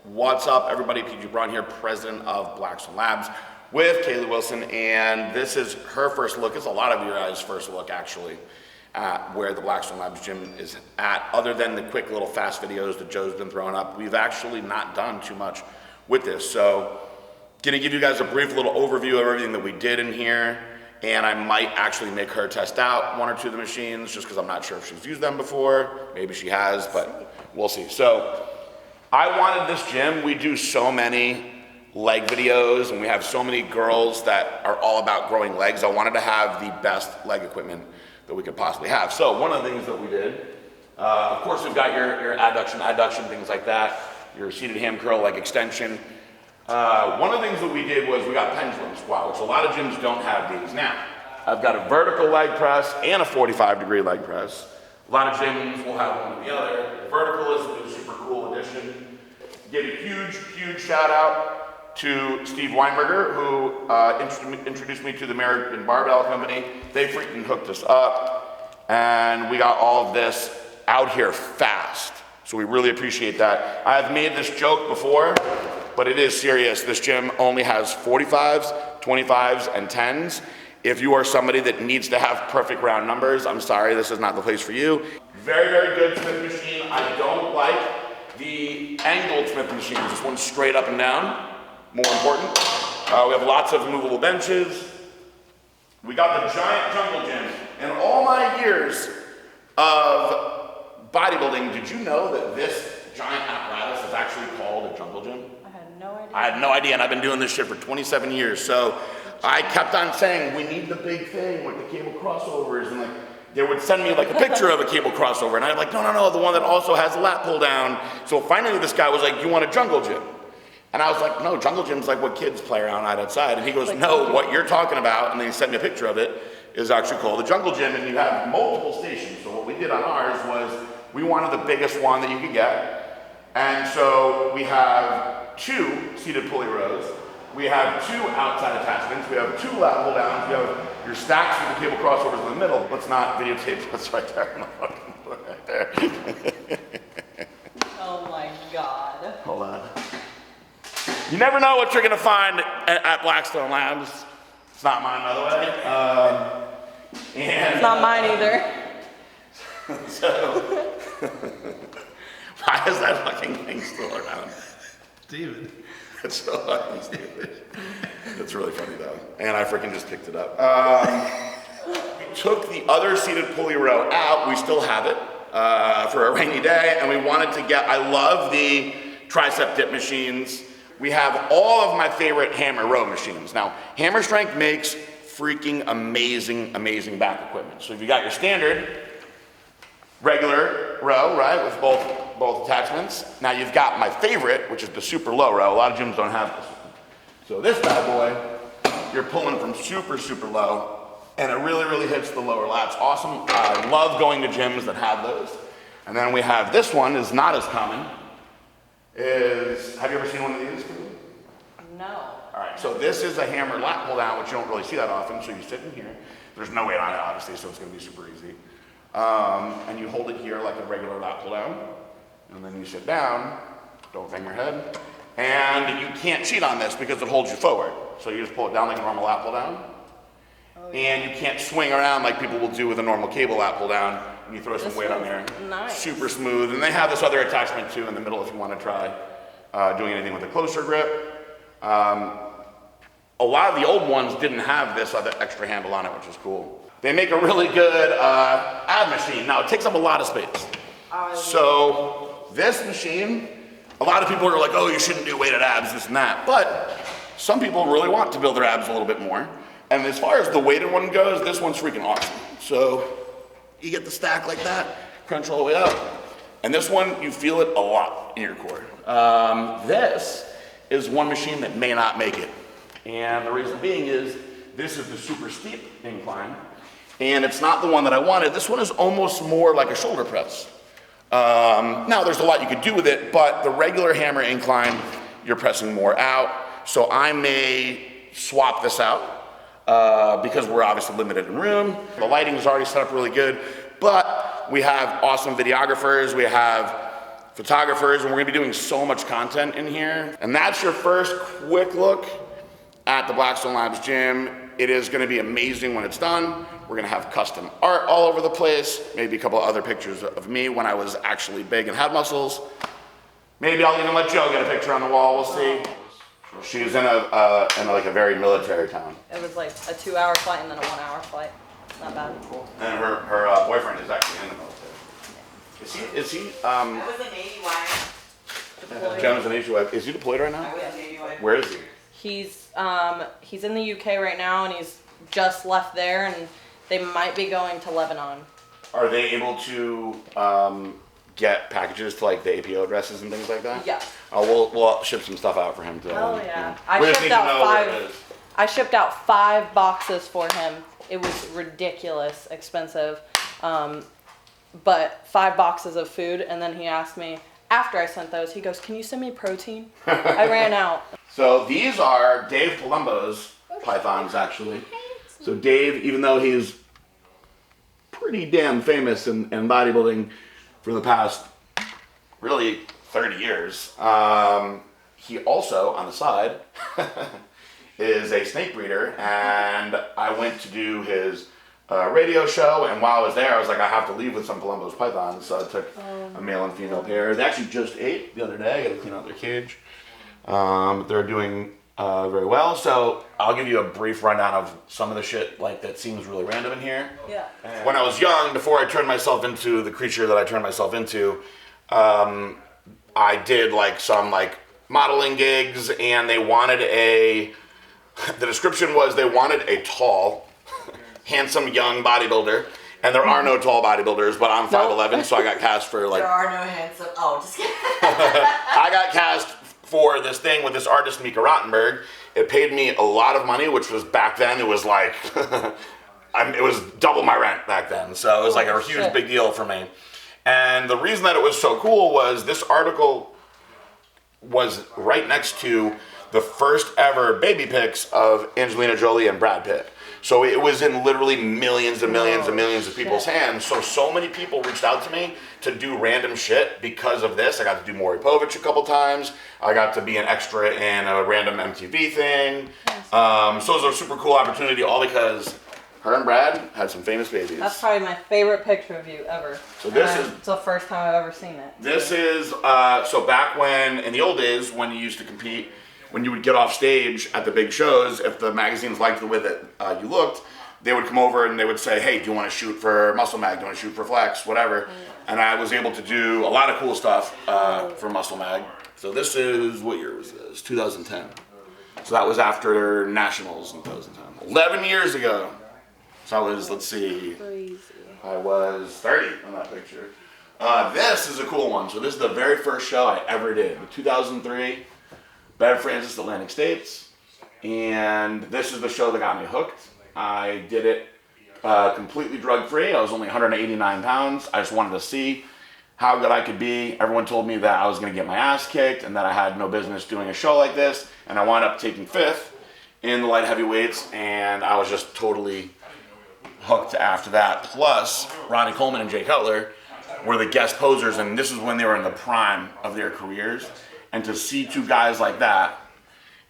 What's up, everybody? PG Braun here, president of Blackstone Labs with Kalei Wilson, and this is her first look. It's a lot of your guys' first look, actually, at where the Blackstone Labs gym is at. Other than the quick little fast videos that Joe's been throwing up, we've actually not done too much with this. So, gonna give you guys a brief little overview of everything that we did in here, and I might actually make her test out one or two of the machines, just because I'm not sure if she's used them before. Maybe she has, but we'll see. So, I wanted this gym. We do so many leg videos and we have so many girls that are all about growing legs. I wanted to have the best leg equipment that we could possibly have. So one of the things that we did, of course we've got your adduction, things like that, your seated ham curl, leg extension. One of the things that we did was we got pendulum squat, which a lot of gyms don't have these. Now, I've got a vertical leg press and a 45-degree leg press. A lot of gyms will have one or the other. The vertical is a super cool addition. Give a huge shout out to Steve Weinberger, who introduced me to the American Barbell Company. They freaking hooked us up, and we got all of this out here fast. So we really appreciate that. I've made this joke before, but it is serious. This gym only has 45s, 25s, and 10s. If you are somebody that needs to have perfect round numbers, I'm sorry, this is not the place for you. Very good Smith machine. I don't like the angled Smith machines. This one's straight up and down, more important. We have lots of movable benches. We got the giant jungle gym. In all my years of bodybuilding, did you know that this giant apparatus is actually called a jungle gym? I had no idea. I had no idea, and I've been doing this shit for 27 years. So I kept on saying, we need the big thing with the cable crossovers, and like, they would send me like a picture of a cable crossover, and I'd like, no, the one that also has a lat pull down. So finally this guy was like, you want a jungle gym? And I was like, no, jungle gym's like what kids play around outside. And he goes, no, what you're talking about, and then he sent me a picture of it, is actually called the jungle gym, and you have multiple stations. So what we did on ours was, we wanted the biggest one that you could get. And so we have 2 seated pulley rows. We have 2 outside attachments. We have 2 lat pull downs. We have your stacks with the cable crossovers in the middle. Let's not videotape what's right there. Right there. Oh my God. Hold on. You never know what you're gonna find at Blackstone Labs. It's not mine, by the way. And it's not mine either. So, why is that fucking thing still around? Steven. It's so fucking stupid. It's really funny though. And I freaking just picked it up. We took the other seated pulley row out. We still have it for a rainy day. And we wanted to get, I love the tricep dip machines. We have all of my favorite hammer row machines. Now, Hammer Strength makes freaking amazing back equipment. So if you got your standard regular row, right, with both attachments. Now you've got my favorite, which is the super low row. A lot of gyms don't have this one. So this bad boy, you're pulling from super low, and it really hits the lower lats. Awesome. I love going to gyms that have those. And then we have this one, is not as common. Have you ever seen one of these? No. All right, so this is a hammer lat pull down, which you don't really see that often. So you sit in here. There's no weight on it, obviously, so it's gonna be super easy. And you hold it here like a regular lat pull down, and then you sit down, don't bang your head, and you can't cheat on this because it holds you forward. So you just pull it down like a normal lat pull down, and you can't swing around like people will do with a normal cable lat pull down, and you throw some weight on there. Nice. Super smooth, and they have this other attachment too in the middle if you want to try doing anything with a closer grip. A lot of the old ones didn't have this other extra handle on it, which is cool. They make a really good ab machine. Now, it takes up a lot of space. So this machine, a lot of people are like, oh, you shouldn't do weighted abs, this and that. But some people really want to build their abs a little bit more. And as far as the weighted one goes, this one's freaking awesome. So you get the stack like that, crunch all the way up. And this one, you feel it a lot in your core. This is one machine that may not make it. And the reason being is, this is the super steep incline. And it's not the one that I wanted. This one is almost more like a shoulder press. Now there's a lot you could do with it, but the regular hammer incline, you're pressing more out. So I may swap this out because we're obviously limited in room. The lighting is already set up really good, but we have awesome videographers. We have photographers, and we're gonna be doing so much content in here. And that's your first quick look at the Blackstone Labs gym. It is gonna be amazing when it's done. We're gonna have custom art all over the place, maybe a couple other pictures of me when I was actually big and had muscles. Maybe I'll even let Joe get a picture on the wall, we'll see. She's in like a very military town. It was like a 2-hour flight and then a 1-hour flight. Not bad. And her boyfriend is actually in the military. Is he, I was a Navy wife. Deployed. Jen was an Navy wife. Is he deployed right now? I was a Navy wife. Where is he? He's in the UK right now, and he's just left there, and they might be going to Lebanon. Are they able to get packages to like the APO addresses and things like that? Yeah. We'll ship some stuff out for him to. Oh yeah. We just need to know where it is. I shipped out 5 boxes for him. It was ridiculous expensive, but 5 boxes of food, and then he asked me after I sent those. He goes, "Can you send me protein?" I ran out. So these are Dave Palumbo's pythons, actually. So Dave, even though he's pretty damn famous in bodybuilding for the past really 30 years, he also, on the side, is a snake breeder, and I went to do his radio show, and while I was there, I was like, I have to leave with some Palumbo's pythons, so I took a male and female pair. They actually just ate the other day. I got to clean out their cage. They're doing very well, so I'll give you a brief rundown of some of the shit like that seems really random in here. Yeah. When I was young, before I turned myself into the creature that I turned myself into, I did like some like modeling gigs, and they wanted the description was they wanted a tall, handsome young bodybuilder, and there are no tall bodybuilders, but I'm 5'11", so I got cast for like. There are no handsome. Oh, just kidding. I got cast for this thing with this artist, Mika Rottenberg. It paid me a lot of money, which was back then, it was like, it was double my rent back then. So it was like a huge big deal for me. And the reason that it was so cool was this article was right next to the first ever baby pics of Angelina Jolie and Brad Pitt. So it was in literally millions and millions and millions of people's hands. So many people reached out to me to do random shit because of this. I got to do Maury Povich a couple times. I got to be an extra in a random MTV thing. So it was a super cool opportunity, all because her and Brad had some famous babies. That's probably my favorite picture of you ever. So this is... It's the first time I've ever seen it. This is, so back when, in the old days, when you used to compete, when you would get off stage at the big shows, if the magazines liked the way that you looked, they would come over and they would say, hey, do you want to shoot for Muscle Mag? Do you want to shoot for Flex? Whatever. And I was able to do a lot of cool stuff for Muscle Mag. So this is, what year was this? 2010. So that was after Nationals in 2010. 11 years ago. So I was, let's see, Crazy. I was 30 on that picture. This is a cool one. So this is the very first show I ever did. The 2003 Bev Francis Atlantic States. And this is the show that got me hooked. I did it completely drug-free. I was only 189 pounds. I just wanted to see how good I could be. Everyone told me that I was going to get my ass kicked and that I had no business doing a show like this. And I wound up taking 5th in the light heavyweights, and I was just totally hooked after that. Plus, Ronnie Coleman and Jay Cutler were the guest posers, and this is when they were in the prime of their careers. And to see two guys like that,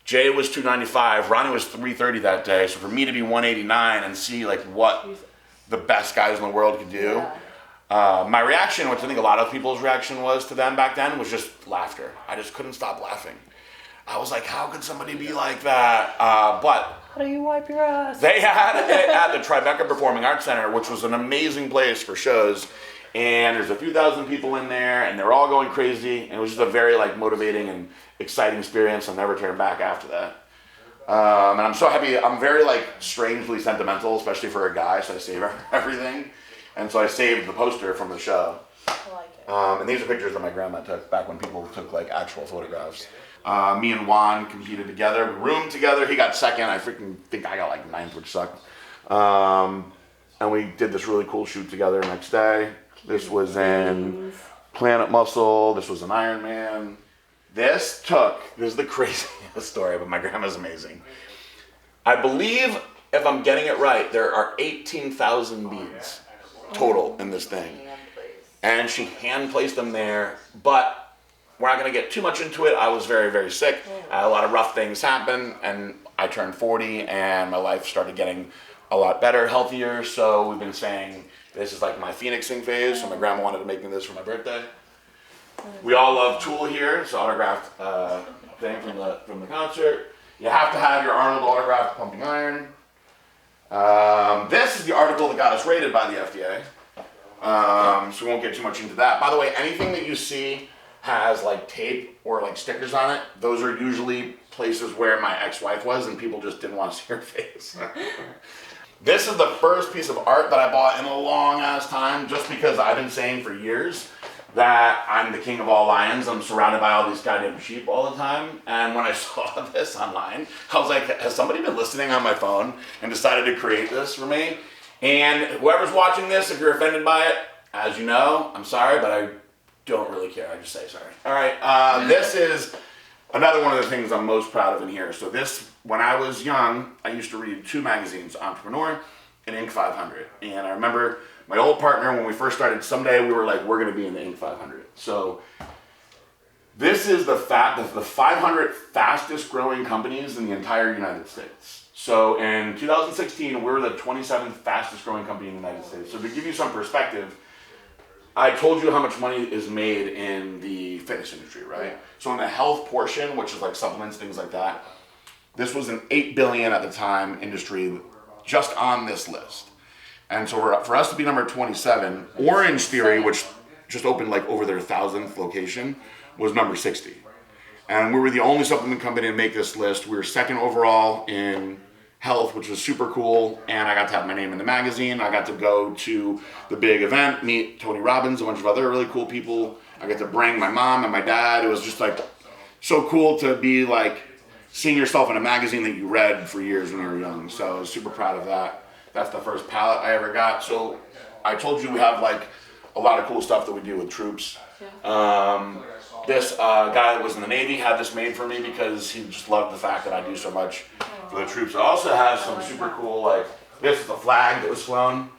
Jay was 295, Ronnie was 330 that day. So for me to be 189 and see like what the best guys in the world could do, my reaction, which I think a lot of people's reaction was to them back then, was just laughter. I just couldn't stop laughing. I was like, how could somebody be like that? But How do you wipe your ass? they had it at the Tribeca Performing Arts Center, which was an amazing place for shows. And there's a few thousand people in there, and they're all going crazy. And it was just a very like motivating and exciting experience. I'll never turn back after that. And I'm so happy. I'm very like strangely sentimental, especially for a guy. So I save everything. And so I saved the poster from the show. I like it. And these are pictures that my grandma took back when people took like actual photographs. Me and Juan competed together. We roomed together. He got second. I freaking think I got like 9th, which sucked. And we did this really cool shoot together the next day. This was in Planet Muscle. This was an Ironman. This is the craziest story, but my grandma's amazing. I believe, if I'm getting it right, there are 18,000 beads total in this thing. And she hand placed them there, but we're not going to get too much into it. I was very, very sick. I had a lot of rough things happen, and I turned 40, and my life started getting a lot better, healthier. So we've been saying this is like my phoenixing phase. So my grandma wanted to make me this for my birthday. We all love Tool here. It's an autographed thing from the concert. You have to have your Arnold autographed pumping iron. This is the article that got us rated by the FDA. So we won't get too much into that. By the way, anything that you see has like tape or like stickers on it, those are usually places where my ex-wife was and people just didn't want to see her face. This is the first piece of art that I bought in a long ass time, just because I've been saying for years that I'm the king of all lions. I'm surrounded by all these goddamn sheep all the time. And when I saw this online, I was like, has somebody been listening on my phone and decided to create this for me? And whoever's watching this, if you're offended by it, as you know, I'm sorry, but I don't really care. I just say sorry. All right, this is another one of the things I'm most proud of in here. So this, when I was young, I used to read 2 magazines, Entrepreneur and Inc. 500. And I remember my old partner, when we first started, someday we were like, we're gonna be in the Inc. 500. So this is the 500 fastest growing companies in the entire United States. So in 2016, we were the 27th fastest growing company in the United States. So to give you some perspective, I told you how much money is made in the fitness industry, right? So in the health portion, which is like supplements, things like that, this was an $8 billion at the time industry just on this list. And so for us to be number 27, Orange Theory, which just opened like over their 1,000th location, was number 60. And we were the only supplement company to make this list. We were second overall in health, which was super cool. And I got to have my name in the magazine. I got to go to the big event, meet Tony Robbins, a bunch of other really cool people. I got to bring my mom and my dad. It was just like so cool to be like seeing yourself in a magazine that you read for years when you were young. So I was super proud of that. That's the first pallet I ever got. So I told you we have like a lot of cool stuff that we do with troops. This guy that was in the Navy had this made for me because he just loved the fact that I do so much for the troops. I also have some super cool, like, this is the flag that was flown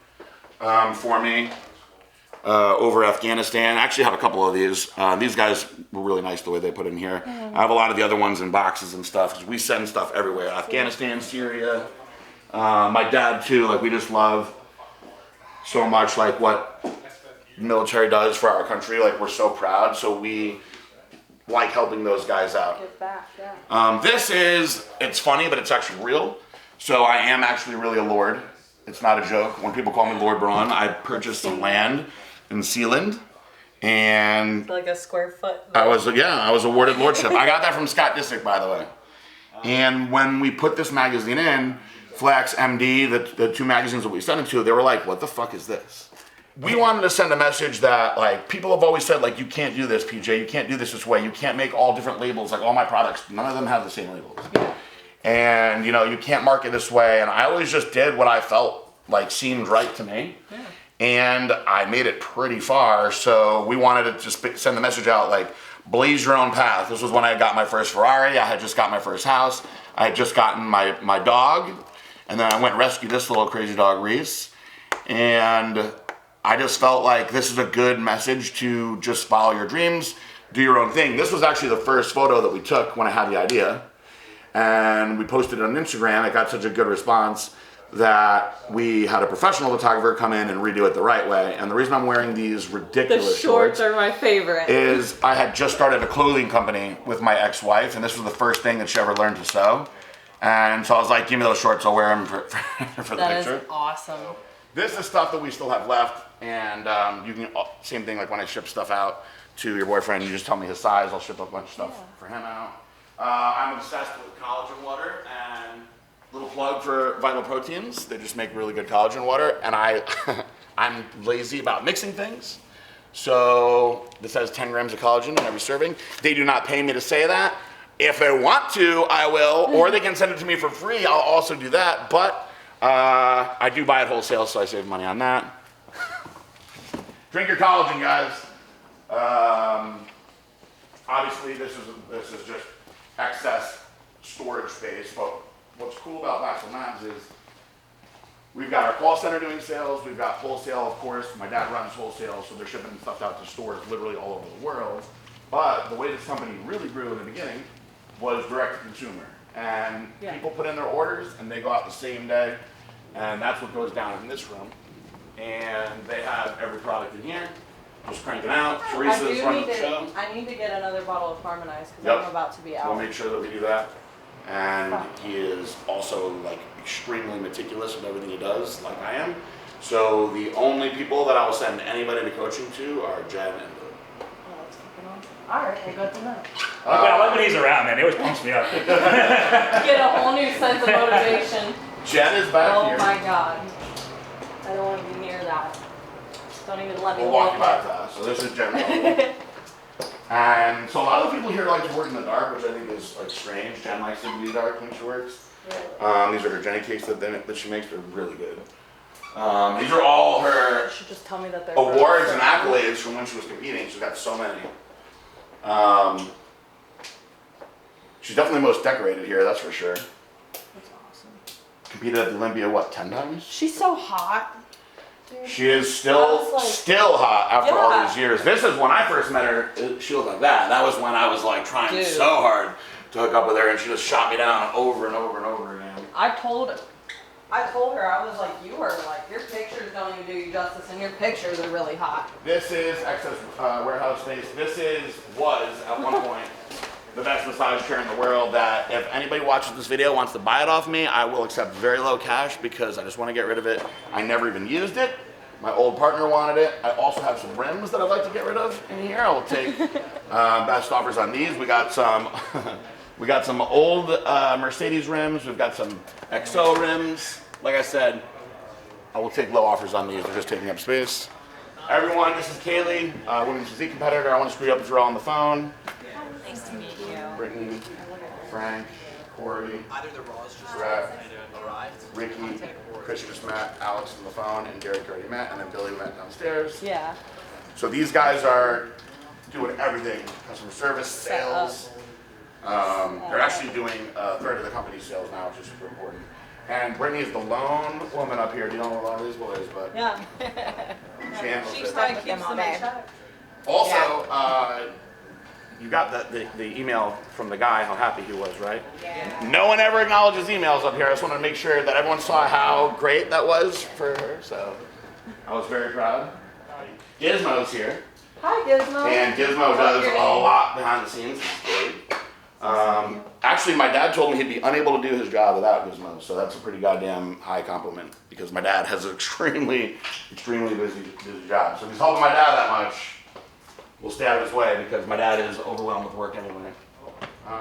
for me over Afghanistan. I actually have a couple of these. These guys were really nice the way they put it in here. I have a lot of the other ones in boxes and stuff because we send stuff everywhere. Afghanistan, Syria, my dad too. Like, we just love so much like what the military does for our country. Like, we're so proud. So we like helping those guys out. Give back, yeah. This is, it's funny, but it's actually real. So I am actually really a lord. It's not a joke. When people call me Lord Braun, I purchased some land in Sealand, and Like a square foot. I was awarded lordship. I got that from Scott Disick, by the way. And when we put this magazine in, Flex, MD, the 2 magazines that we sent it to, they were like, what the fuck is this? We wanted to send a message that, like, people have always said, like, you can't do this, PJ, you can't do this way, you can't make all different labels, like all my products, none of them have the same labels. And, you know, you can't market this way, and I always just did what I felt like seemed right to me. Yeah. And I made it pretty far, so we wanted to just send the message out, like, blaze your own path. This was when I got my first Ferrari, I had just got my first house, I had just gotten my dog, and then I went and rescued this little crazy dog, Reese, and I just felt like this is a good message to just follow your dreams, do your own thing. This was actually the first photo that we took when I had the idea, and we posted it on Instagram. It got such a good response that we had a professional photographer come in and redo it the right way. And the reason I'm wearing these ridiculous The shorts are my favorite. is I had just started a clothing company with my ex-wife, and this was the first thing that she ever learned to sew. And so I was like, give me those shorts, I'll wear them for the picture. That is awesome. This is stuff that we still have left, and you can, same thing like when I ship stuff out to your boyfriend, you just tell me his size, I'll ship a bunch of stuff for him out. I'm obsessed with collagen water, and little plug for Vital Proteins. They just make really good collagen water, and I'm lazy about mixing things. So this has 10 grams of collagen in every serving. They do not pay me to say that. If they want to, I will, or they can send it to me for free. I'll also do that, but I do buy it wholesale, so I save money on that. Drink your collagen, guys. Obviously, this is just excess storage space, but what's cool about Blackstone Labs is we've got our call center doing sales, we've got wholesale, of course. My dad runs wholesale, so they're shipping stuff out to stores literally all over the world. But the way this company really grew in the beginning was direct to consumer. And people put in their orders and they go out the same day. And that's what goes down in this room. And they have every product in here. Just cranking out. Teresa's running the show. I need to get another bottle of Harmonize because I'm about to be out. We'll make sure that we do that. And he is also like extremely meticulous with everything he does, like I am. So the only people that I will send anybody to coaching to are Jen and Billy. Alright, well, good to know. I like when he's around, man. He always pumps me up. Get a whole new sense of motivation. Jen is back here. Oh my god. I don't want to be near that. Don't even let me We'll walk you back to that. So this is Jen. And so a lot of people here like to work in the dark, which I think is like strange. Jen likes to be dark when she works. Really? These are her Jenny cakes that she makes. They're really good. These are all her You should just tell me that they're awards and accolades from when she was competing. She's got so many. She's definitely most decorated here, that's for sure. That's awesome. Competed at the Olympia, what, 10 times? She's so hot. Dude. She is I was like- still hot after all Yeah. these years. This is when I first met her, she looked like that. That was when I was like trying so hard to hook up with her, and she just shot me down over and over and over again. I told her, I was like, you are like, your pictures don't even do you justice, and your pictures are really hot. This is excess warehouse space. This was at one point the best massage chair in the world that if anybody watches this video wants to buy it off me, I will accept very low cash because I just want to get rid of it. I never even used it. My old partner wanted it. I also have some rims that I'd like to get rid of in here. I will take best offers on these. We got some we got some old Mercedes rims. We've got some XO rims. Like I said, I will take low offers on these. They're just taking up space. Everyone, this is Kalei, women's physique competitor. I want to screw you up if you're all on the phone. Nice to meet you. Brittany, Frank, Corey, Brett, Ricky, Chris just met, Alex on the phone, and Derek already met, and then Billy met downstairs. Yeah. So these guys are doing everything, customer service, sales. They're actually doing a third of the company's sales now, which is super important. And Brittany is the lone woman up here dealing with a lot of these boys, but Yeah. she handles She it. probably with keeps them all them in day. check. Also, you got the email from the guy, how happy he was, right? Yeah. No one ever acknowledges emails up here. I just wanted to make sure that everyone saw how great that was for her, so I was very proud. Gizmo's here, Hi, Gizmo. and Gizmo does a lot behind the scenes. It's great. Actually, my dad told me he'd be unable to do his job without Gizmo, so that's a pretty goddamn high compliment because my dad has an extremely busy job. So if he's helping my dad that much, we'll stay out of his way because my dad is overwhelmed with work anyway.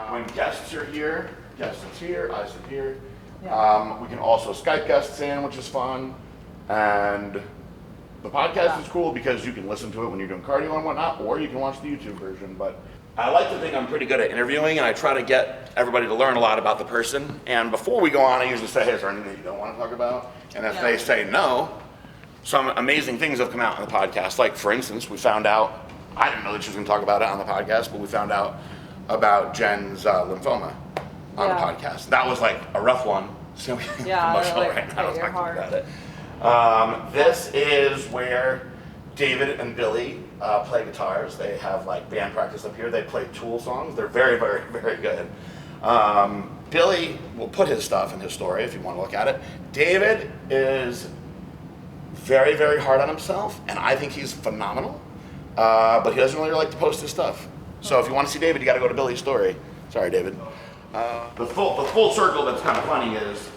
When guests are here, I sit here. We can also Skype guests in, which is fun. And the podcast is cool because you can listen to it when you're doing cardio and whatnot, or you can watch the YouTube version. But I like to think I'm pretty good at interviewing, and I try to get everybody to learn a lot about the person. And before we go on, I usually say, hey, is there anything that you don't want to talk about? And if they say no, some amazing things have come out on the podcast. Like, for instance, we found out, I didn't know that she was going to talk about it on the podcast, but we found out about Jen's lymphoma on the podcast. That was like a rough one. So emotional right now talking about it. This is where David and Billy play guitars. They have like band practice up here. They play Tool songs. They're very, very, very good. Billy will put his stuff in his story if you want to look at it. David is very, very hard on himself, and I think he's phenomenal. But he doesn't really like to post his stuff. So if you want to see David, you got to go to Billy's story. Sorry, David. The full circle that's kind of funny is,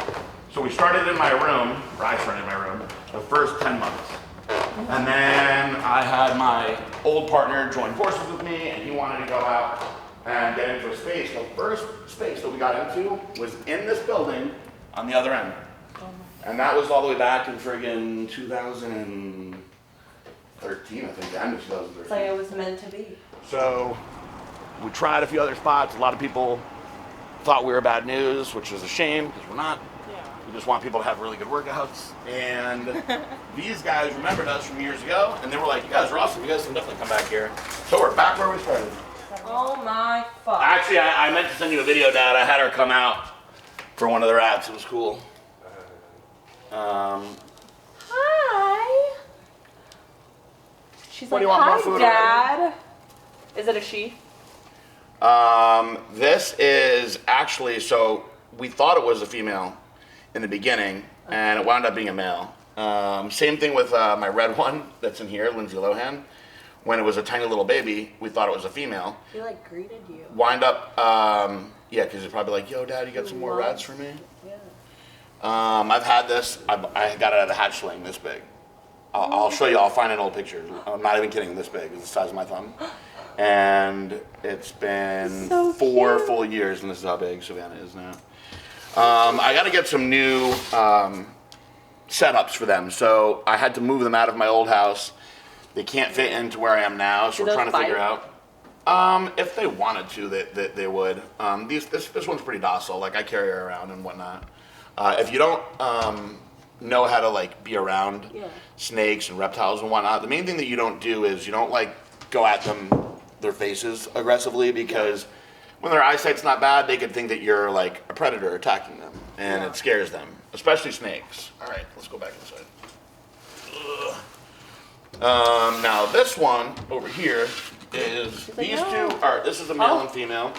so we started in my room, or I started in my room, the first 10 months. And then I had my old partner join forces with me, and he wanted to go out and get into a space. The first space that we got into was in this building on the other end. And that was all the way back in friggin' 2013, I think, the end of 2013. It's like it was meant to be. So we tried a few other spots. A lot of people thought we were bad news, which is a shame because we're not. We just want people to have really good workouts. And these guys remembered us from years ago, and they were like, you guys are awesome. You guys can definitely come back here. So we're back where we started. Oh my fuck. Actually, I meant to send you a video, Dad. I had her come out for one of the rats. It was cool. Hi. She's What, like, do you want more hi, food Dad. Is it a she? This is actually, so we thought it was a female in the beginning, and it wound up being a male. Same thing with my red one that's in here, Lindsay Lohan. When it was a tiny little baby, we thought it was a female. He like greeted you. Wind up, yeah, because he's probably like, yo, Dad, you got some more rats for me? Yeah. I've had this. I got it at a hatchling this big. I'll show you. I'll find an old picture. I'm not even kidding. This big. It's the size of my thumb. And it's been So 4 cute. full years, and this is how big Savannah is now. I got to get some new setups for them. So I had to move them out of my old house. They can't fit into where I am now, so Do we're trying to those figure bite? out. If they wanted to, they would. This one's pretty docile. Like I carry her around and whatnot. If you don't know how to like be around snakes and reptiles and whatnot, the main thing that you don't do is you don't like go at their faces aggressively, because when their eyesight's not bad, they could think that you're like a predator attacking them, and it scares them, especially snakes. All right, let's go back inside. Ugh. Now this one over here is these two are. This is a male and female,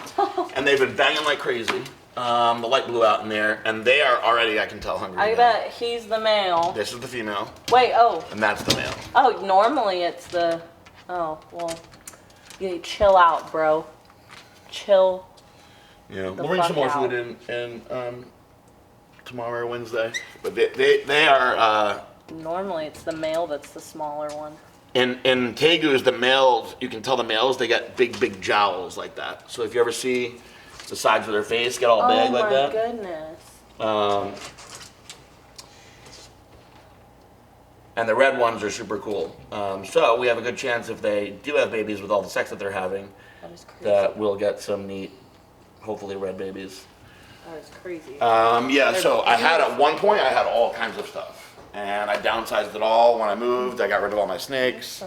and they've been banging like crazy. The light blew out in there, and they are already, I can tell, hungry. I now. bet he's the male. This is the female, Wait, oh. and that's the male. Oh, normally it's the. Oh, well. You chill out, bro. Chill. Yeah, The we'll bring some more fuck food in tomorrow or Wednesday. But they are Normally it's the male that's the smaller one. in tegus. The males, you can tell the males, they got big jowls like that. So if you ever see the sides of their face get all big like that. Oh my goodness. And the red ones are super cool. So we have a good chance, if they do have babies with all the sex that they're having, That is crazy. that we'll get some neat, hopefully red babies. That is crazy. Yeah, so I had, at one point, I had all kinds of stuff. And I downsized it all when I moved. I got rid of all my snakes.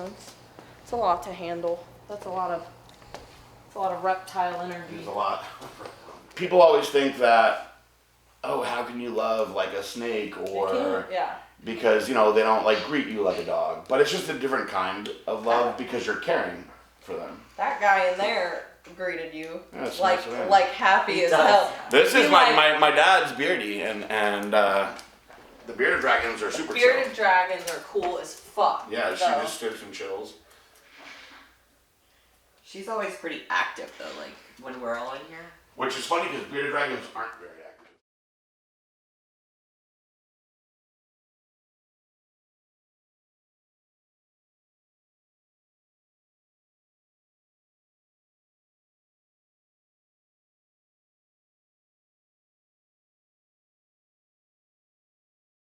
It's a lot to handle. That's a lot of reptile energy. There's a lot. People always think that, oh, how can you love like a snake, or Yeah. because, you know, they don't like greet you like a dog. But it's just a different kind of love because you're caring for them. That guy in there greeted you Yeah, it's like nice of him. like happy He as does. hell. This He is like- my dad's beardy, and the bearded dragons are super Bearded chill. dragons are cool as fuck. Yeah, she though. just sits and chills. She's always pretty active though, like when we're all in here. Which is funny because bearded dragons aren't very